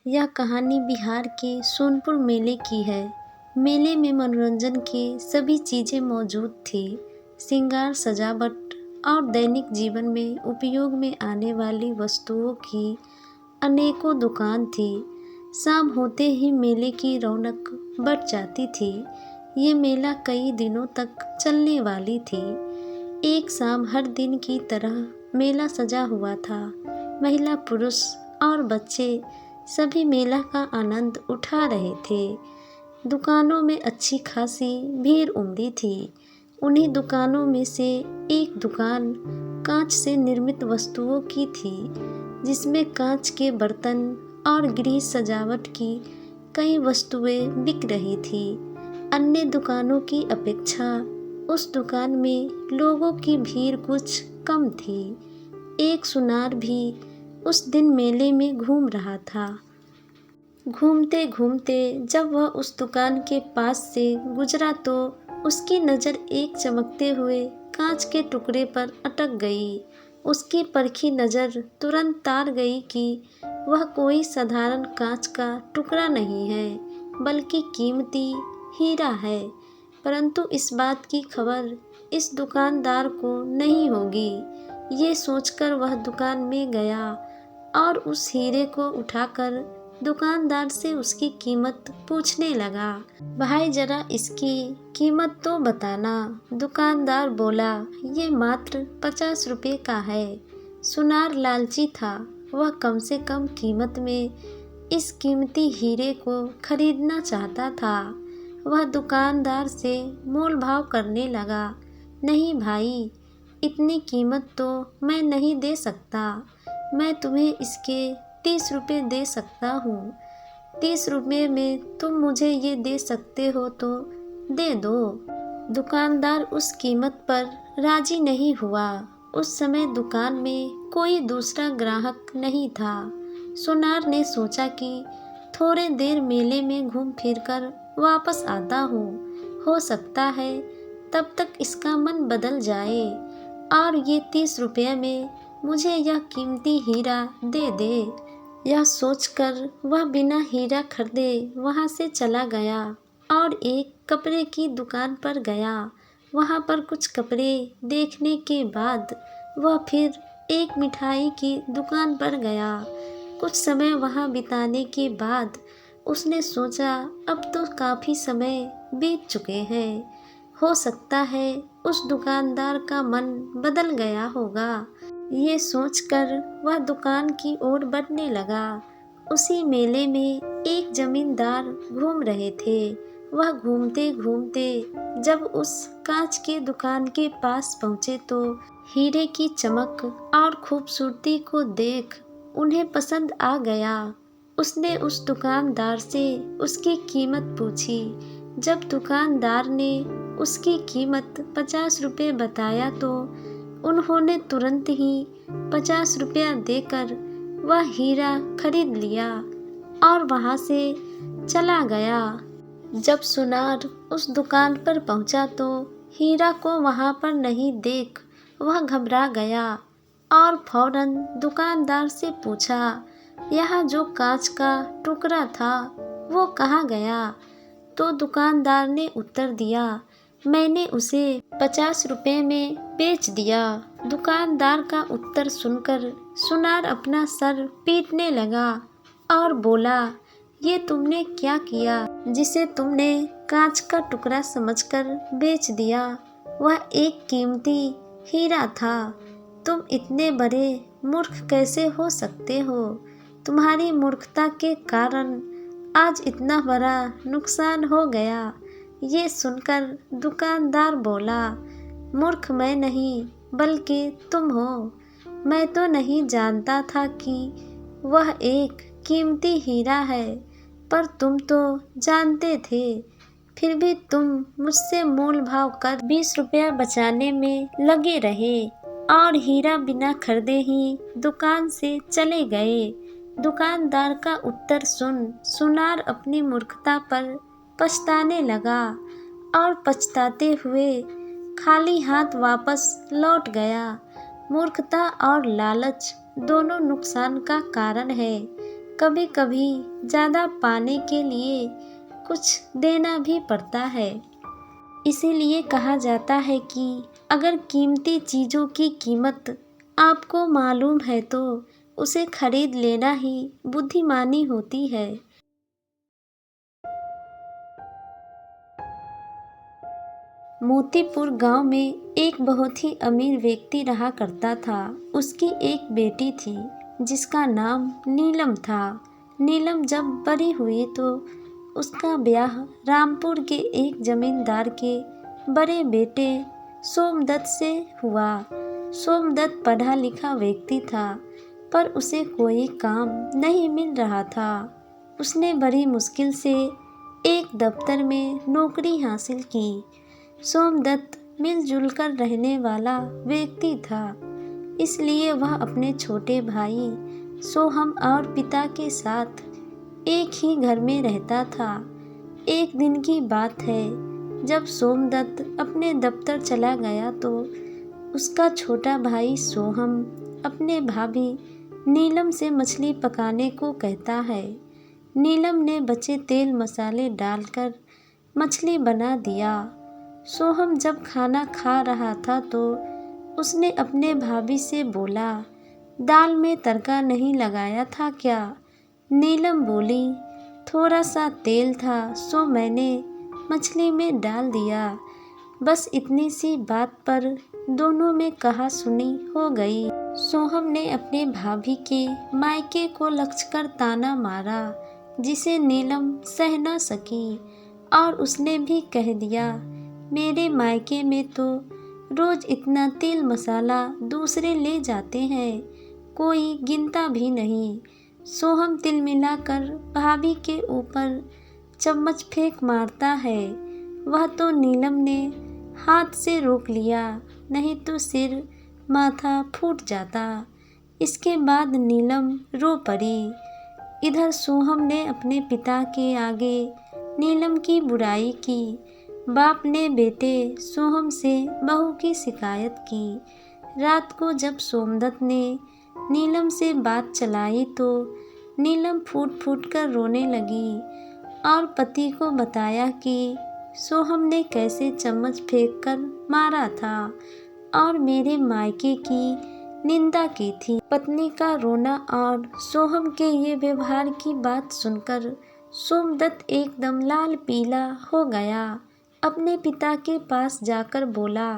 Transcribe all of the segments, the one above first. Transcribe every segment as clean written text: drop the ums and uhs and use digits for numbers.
यह कहानी बिहार के सोनपुर मेले की है। मेले में मनोरंजन की सभी चीज़ें मौजूद थी। श्रृंगार, सजावट और दैनिक जीवन में उपयोग में आने वाली वस्तुओं की अनेकों दुकान थी। शाम होते ही मेले की रौनक बढ़ जाती थी। ये मेला कई दिनों तक चलने वाली थी। एक शाम हर दिन की तरह मेला सजा हुआ था। महिला, पुरुष और बच्चे सभी मेला का आनंद उठा रहे थे। दुकानों में अच्छी खासी भीड़ उमड़ी थी। उन्हीं दुकानों में से एक दुकान कांच से निर्मित वस्तुओं की थी, जिसमें कांच के बर्तन और गृह सजावट की कई वस्तुएं बिक रही थी। अन्य दुकानों की अपेक्षा उस दुकान में लोगों की भीड़ कुछ कम थी। एक सुनार भी उस दिन मेले में घूम रहा था। घूमते घूमते जब वह उस दुकान के पास से गुजरा तो उसकी नज़र एक चमकते हुए कांच के टुकड़े पर अटक गई। उसकी परखी नज़र तुरंत तार गई कि वह कोई साधारण कांच का टुकड़ा नहीं है, बल्कि कीमती हीरा है। परंतु इस बात की खबर इस दुकानदार को नहीं होगी। ये सोचकर वह दुकान में गया और उस हीरे को उठाकर दुकानदार से उसकी कीमत पूछने लगा। भाई, जरा इसकी कीमत तो बताना। दुकानदार बोला, ये मात्र 50 रुपये का है। सुनार लालची था। वह कम से कम कीमत में इस कीमती हीरे को खरीदना चाहता था। वह दुकानदार से मोल भाव करने लगा। नहीं भाई, इतनी कीमत तो मैं नहीं दे सकता। मैं तुम्हें इसके 30 रुपये दे सकता हूँ। 30 रुपये में तुम मुझे ये दे सकते हो तो दे दो। दुकानदार उस कीमत पर राजी नहीं हुआ। उस समय दुकान में कोई दूसरा ग्राहक नहीं था। सुनार ने सोचा कि थोड़े देर मेले में घूम फिर कर वापस आता हूँ। हो सकता है तब तक इसका मन बदल जाए और ये 30 रुपये में मुझे यह कीमती हीरा दे दे। यह सोचकर वह बिना हीरा खरीदे वहाँ से चला गया और एक कपड़े की दुकान पर गया। वहाँ पर कुछ कपड़े देखने के बाद वह फिर एक मिठाई की दुकान पर गया। कुछ समय वहाँ बिताने के बाद उसने सोचा, अब तो काफ़ी समय बीत चुके हैं। हो सकता है उस दुकानदार का मन बदल गया होगा। ये सोचकर वह दुकान की ओर बढ़ने लगा। उसी मेले में एक जमींदार घूम रहे थे। वह घूमते घूमते जब उस कांच के दुकान के पास पहुँचे तो हीरे की चमक और खूबसूरती को देख उन्हें पसंद आ गया। उसने उस दुकानदार से उसकी कीमत पूछी। जब दुकानदार ने उसकी कीमत 50 रुपये बताया तो उन्होंने तुरंत ही 50 रुपया देकर वह हीरा खरीद लिया और वहाँ से चला गया। जब सुनार उस दुकान पर पहुँचा तो हीरा को वहाँ पर नहीं देख वह घबरा गया और फौरन दुकानदार से पूछा, यह जो कांच का टुकड़ा था वो कहाँ गया? तो दुकानदार ने उत्तर दिया, मैंने उसे 50 रुपये में बेच दिया। दुकानदार का उत्तर सुनकर सुनार अपना सर पीटने लगा और बोला, ये तुमने क्या किया? जिसे तुमने कांच का टुकड़ा समझकर बेच दिया, वह एक कीमती हीरा था। तुम इतने बड़े मूर्ख कैसे हो सकते हो? तुम्हारी मूर्खता के कारण आज इतना बड़ा नुकसान हो गया। ये सुनकर दुकानदार बोला, मूर्ख मैं नहीं बल्कि तुम हो। मैं तो नहीं जानता था कि वह एक कीमती हीरा है, पर तुम तो जानते थे। फिर भी तुम मुझसे मोल भाव कर 20 रुपया बचाने में लगे रहे और हीरा बिना खरीदे ही दुकान से चले गए। दुकानदार का उत्तर सुन सुनार अपनी मूर्खता पर पछताने लगा और पछताते हुए खाली हाथ वापस लौट गया। मूर्खता और लालच दोनों नुकसान का कारण है। कभी कभी ज़्यादा पाने के लिए कुछ देना भी पड़ता है। इसीलिए कहा जाता है कि अगर कीमती चीज़ों की कीमत आपको मालूम है तो उसे खरीद लेना ही बुद्धिमानी होती है। मोतीपुर गांव में एक बहुत ही अमीर व्यक्ति रहा करता था। उसकी एक बेटी थी जिसका नाम नीलम था। नीलम जब बड़ी हुई तो उसका ब्याह रामपुर के एक जमींदार के बड़े बेटे सोमदत्त से हुआ। सोमदत्त पढ़ा लिखा व्यक्ति था पर उसे कोई काम नहीं मिल रहा था। उसने बड़ी मुश्किल से एक दफ्तर में नौकरी हासिल की। सोमदत्त मिलजुल कर रहने वाला व्यक्ति था, इसलिए वह अपने छोटे भाई सोहम और पिता के साथ एक ही घर में रहता था। एक दिन की बात है, जब सोमदत्त अपने दफ्तर चला गया तो उसका छोटा भाई सोहम अपने भाभी नीलम से मछली पकाने को कहता है। नीलम ने बचे तेल मसाले डालकर मछली बना दिया। सोहम जब खाना खा रहा था तो उसने अपने भाभी से बोला, दाल में तड़का नहीं लगाया था क्या? नीलम बोली, थोड़ा सा तेल था सो मैंने मछली में डाल दिया। बस इतनी सी बात पर दोनों में कहा सुनी हो गई। सोहम ने अपने भाभी के मायके को लक्ष्य कर ताना मारा, जिसे नीलम सह न सकी और उसने भी कह दिया, मेरे मायके में तो रोज इतना तेल मसाला दूसरे ले जाते हैं, कोई गिनता भी नहीं। सोहम तिलमिलाकर भाभी के ऊपर चम्मच फेंक मारता है। वह तो नीलम ने हाथ से रोक लिया, नहीं तो सिर माथा फूट जाता। इसके बाद नीलम रो पड़ी। इधर सोहम ने अपने पिता के आगे नीलम की बुराई की। बाप ने बेटे सोहम से बहू की शिकायत की। रात को जब सोमदत्त ने नीलम से बात चलाई तो नीलम फूट फूट कर रोने लगी और पति को बताया कि सोहम ने कैसे चम्मच फेंक कर मारा था और मेरे मायके की निंदा की थी। पत्नी का रोना और सोहम के ये व्यवहार की बात सुनकर सोमदत्त एकदम लाल पीला हो गया। अपने पिता के पास जाकर बोला,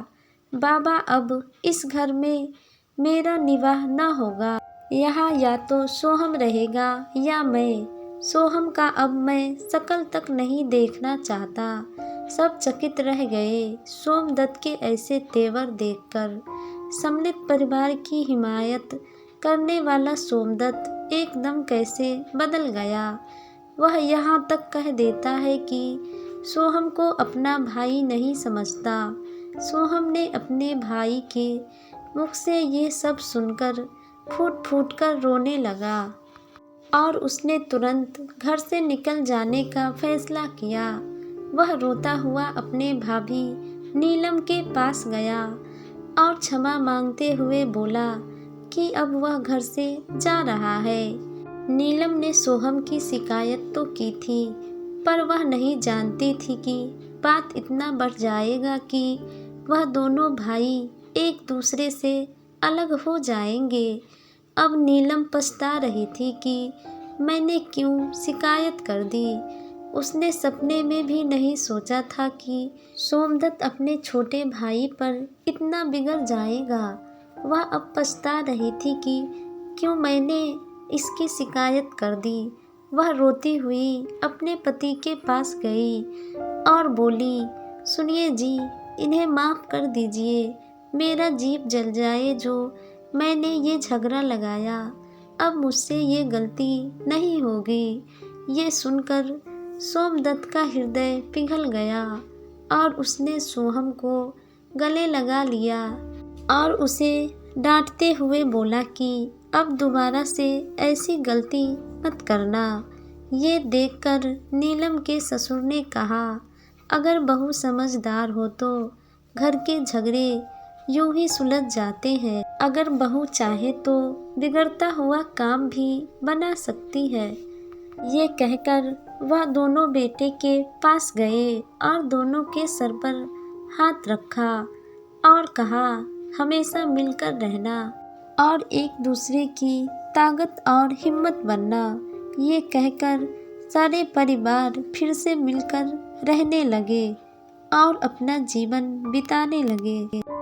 बाबा अब इस घर में मेरा निवाह न होगा। यहाँ या तो सोहम रहेगा या मैं। सोहम का अब मैं शकल तक नहीं देखना चाहता। सब चकित रह गए सोमदत्त के ऐसे तेवर देखकर। सम्मिलित परिवार की हिमायत करने वाला सोमदत्त एकदम कैसे बदल गया। वह यहाँ तक कह देता है कि सोहम को अपना भाई नहीं समझता। सोहम ने अपने भाई के मुख से ये सब सुनकर फूट फूट कर रोने लगा और उसने तुरंत घर से निकल जाने का फैसला किया। वह रोता हुआ अपने भाभी नीलम के पास गया और क्षमा मांगते हुए बोला कि अब वह घर से जा रहा है। नीलम ने सोहम की शिकायत तो की थी, पर वह नहीं जानती थी कि बात इतना बढ़ जाएगा कि वह दोनों भाई एक दूसरे से अलग हो जाएंगे। अब नीलम पछता रही थी कि मैंने क्यों शिकायत कर दी। उसने सपने में भी नहीं सोचा था कि सोमदत्त अपने छोटे भाई पर इतना बिगड़ जाएगा। वह अब पछता रही थी कि क्यों मैंने इसकी शिकायत कर दी। वह रोती हुई अपने पति के पास गई और बोली, सुनिए जी, इन्हें माफ़ कर दीजिए। मेरा जीभ जल जाए जो मैंने ये झगड़ा लगाया। अब मुझसे ये गलती नहीं होगी। ये सुनकर सोमदत्त का हृदय पिघल गया और उसने सोहम को गले लगा लिया और उसे डांटते हुए बोला कि अब दोबारा से ऐसी गलती मत करना। ये देखकर नीलम के ससुर ने कहा, अगर बहू समझदार हो तो घर के झगड़े यूं ही सुलझ जाते हैं। अगर बहू चाहे तो बिगड़ता हुआ काम भी बना सकती है। ये कहकर वह दोनों बेटे के पास गए और दोनों के सर पर हाथ रखा और कहा, हमेशा मिलकर रहना और एक दूसरे की ताकत और हिम्मत बनना। ये कहकर सारे परिवार फिर से मिलकर रहने लगे और अपना जीवन बिताने लगे।